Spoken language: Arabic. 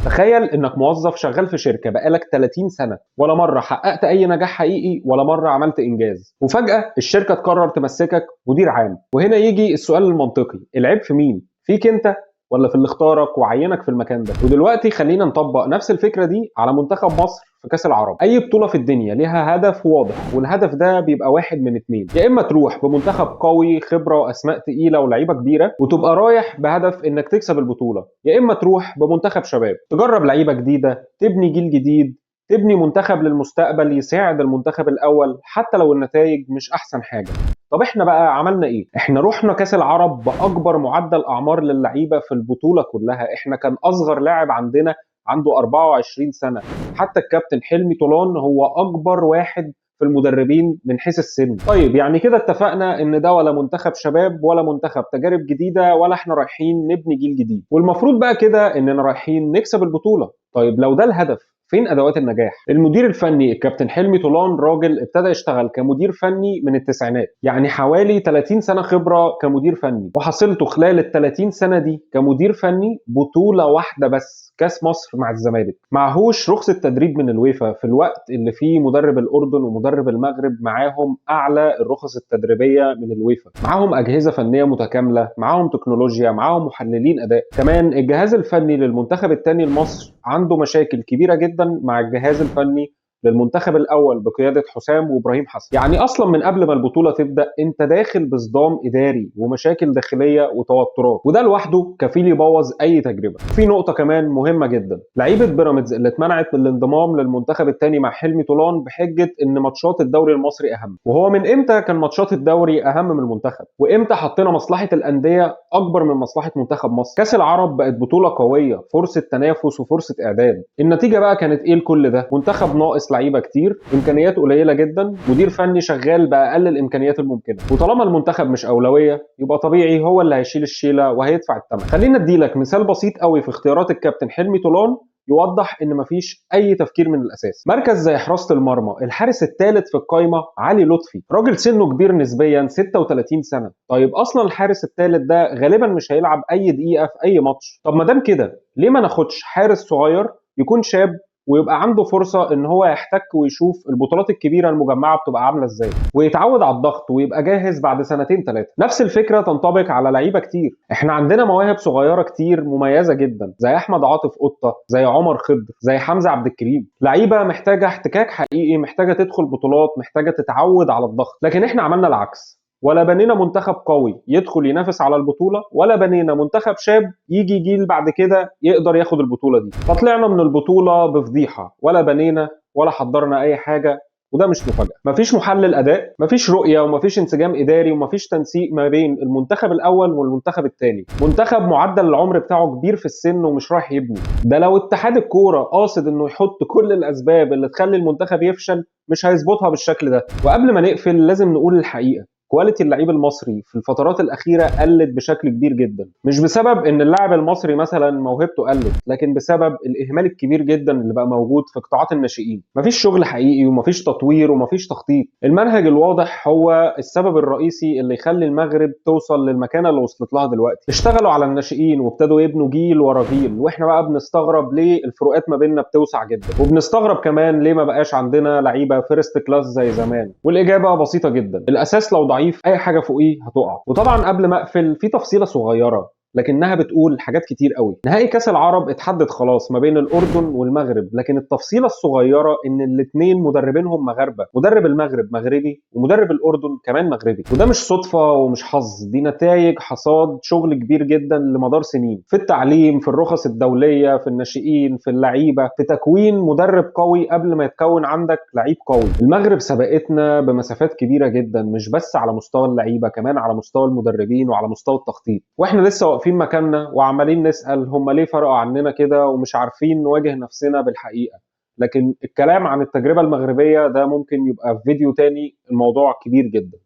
تخيل انك موظف شغال في شركه بقالك 30 سنه، ولا مره حققت اي نجاح حقيقي ولا مره عملت انجاز، وفجاه الشركه تقرر تمسكك مدير عام. وهنا يجي السؤال المنطقي، العيب في مين؟ فيك انت ولا في اللي اختارك وعينك في المكان ده؟ ودلوقتي خلينا نطبق نفس الفكره دي على منتخب مصر في كاس العرب. اي بطوله في الدنيا ليها هدف واضح، والهدف ده بيبقى واحد من اتنين: يا اما تروح بمنتخب قوي خبره واسماء تقيله ولاعيبه كبيره وتبقى رايح بهدف انك تكسب البطوله، يا اما تروح بمنتخب شباب تجرب لعيبه جديده، تبني جيل جديد، تبني منتخب للمستقبل يساعد المنتخب الاول حتى لو النتائج مش احسن حاجه. طب احنا بقى عملنا ايه؟ احنا رحنا كاس العرب باكبر معدل اعمار للعيبه في البطوله كلها. احنا كان اصغر لاعب عندنا عنده 24 سنه. حتى الكابتن حلمي طولان هو اكبر واحد في المدربين من حيث السن. طيب يعني كده اتفقنا ان ده ولا منتخب شباب ولا منتخب تجارب جديده، ولا احنا رايحين نبني جيل جديد، والمفروض بقى كده اننا رايحين نكسب البطوله. طيب لو ده الهدف، فين ادوات النجاح؟ المدير الفني الكابتن حلمي طولان راجل ابتدى يشتغل كمدير فني من التسعينات، يعني حوالي 30 سنه خبره كمدير فني، وحصلته خلال ال 30 سنه دي كمدير فني بطوله واحده بس، كاس مصر مع الزمالك. معهوش رخصه تدريب من الويفا في الوقت اللي فيه مدرب الاردن ومدرب المغرب معاهم اعلى الرخص التدريبيه من الويفا، معاهم اجهزه فنيه متكامله، معاهم تكنولوجيا، معاهم محللين اداء. كمان الجهاز الفني للمنتخب الثاني لمصر عنده مشاكل كبيره جدا مع الجهاز الفني للمنتخب الاول بقياده حسام وابراهيم حسن. يعني اصلا من قبل ما البطوله تبدا انت داخل بصدام اداري ومشاكل داخليه وتوترات، وده لوحده كفيل يبوظ اي تجربه. في نقطه كمان مهمه جدا: لعيبه بيراميدز اللي اتمنعت من الانضمام للمنتخب الثاني مع حلمي طولان بحجه ان ماتشات الدوري المصري اهم. وهو من امتى كان ماتشات الدوري اهم من المنتخب؟ وامتى حطينا مصلحه الانديه اكبر من مصلحه منتخب مصر؟ كاس العرب بقت بطوله قويه، فرصه تنافس وفرصه اعداد. النتيجه بقى كانت ايه لكل ده؟ منتخب ناقص لعيبه كتير، امكانيات قليله جدا، مدير فني شغال باقل الامكانيات الممكنه. وطالما المنتخب مش اولويه يبقى طبيعي هو اللي هيشيل الشيله وهيدفع الثمن. خلينا اديلك مثال بسيط قوي في اختيارات الكابتن حلمي طولان يوضح ان مفيش اي تفكير من الاساس. مركز زي حراسه المرمى، الحارس الثالث في القايمه علي لطفي، راجل سنه كبير نسبيا 36 سنه. طيب اصلا الحارس الثالث ده غالبا مش هيلعب اي دقيقه في اي ماتش. طب ما دام كده ليه ما ناخدش حارس صغير يكون شاب ويبقى عنده فرصه ان هو يحتك ويشوف البطولات الكبيره المجمعه بتبقى عامله ازاي، ويتعود على الضغط ويبقى جاهز بعد سنتين ثلاثه. نفس الفكره تنطبق على لعيبه كتير. احنا عندنا مواهب صغيره كتير مميزه جدا، زي احمد عاطف قطه، زي عمر خضر، زي حمزه عبد الكريم. لعيبه محتاجه احتكاك حقيقي، محتاجه تدخل بطولات، محتاجه تتعود على الضغط. لكن احنا عملنا العكس: ولا بنينا منتخب قوي يدخل ينافس على البطوله، ولا بنينا منتخب شاب يجي جيل بعد كده يقدر ياخد البطوله دي. فطلعنا من البطوله بفضيحه، ولا بنينا ولا حضرنا اي حاجه. وده مش مفاجاه، مفيش محلل اداء، مفيش رؤيه، ومفيش انسجام اداري، ومفيش تنسيق ما بين المنتخب الاول والمنتخب الثاني. منتخب معدل العمر بتاعه كبير في السن ومش رايح يبني. ده لو اتحاد الكوره قاصد انه يحط كل الاسباب اللي تخلي المنتخب يفشل مش هيظبطها بالشكل ده. وقبل ما نقفل لازم نقول الحقيقه: كواليتي اللعيب المصري في الفترات الاخيره قلت بشكل كبير جدا، مش بسبب ان اللاعب المصري مثلا موهبته قلت، لكن بسبب الاهمال الكبير جدا اللي بقى موجود في قطاعات الناشئين. مفيش شغل حقيقي، ومفيش تطوير، ومفيش تخطيط. المنهج الواضح هو السبب الرئيسي اللي يخلي المغرب توصل للمكانه اللي وصلت لها دلوقتي. اشتغلوا على الناشئين وابتدوا يبنوا جيل ورا جيل، واحنا بقى بنستغرب ليه الفروقات ما بيننا بتوسع جدا، وبنستغرب كمان ليه ما بقاش عندنا لعيبه فيرست كلاس زي زمان. والاجابه بسيطه جدا: الاساس لو ضعيف اي حاجه فوقيه هتقع. وطبعا قبل ما اقفل في تفصيله صغيره لكنها بتقول حاجات كتير قوي. نهائي كاس العرب اتحدد خلاص ما بين الاردن والمغرب، لكن التفصيله الصغيره ان الاثنين مدربينهم مغاربه، مدرب المغرب مغربي ومدرب الاردن كمان مغربي. وده مش صدفه ومش حظ، دي نتائج حصاد شغل كبير جدا لمدار سنين، في التعليم، في الرخص الدوليه، في الناشئين، في اللعيبه، في تكوين مدرب قوي قبل ما يتكون عندك لعيب قوي. المغرب سبقتنا بمسافات كبيره جدا، مش بس على مستوى اللعيبه، كمان على مستوى المدربين وعلى مستوى التخطيط. واحنا لسه واقفين مكاننا وعمالين نسال هم ليه فرقوا عننا كده، ومش عارفين نواجه نفسنا بالحقيقه. لكن الكلام عن التجربه المغربيه ده ممكن يبقى في فيديو تاني، الموضوع كبير جدا.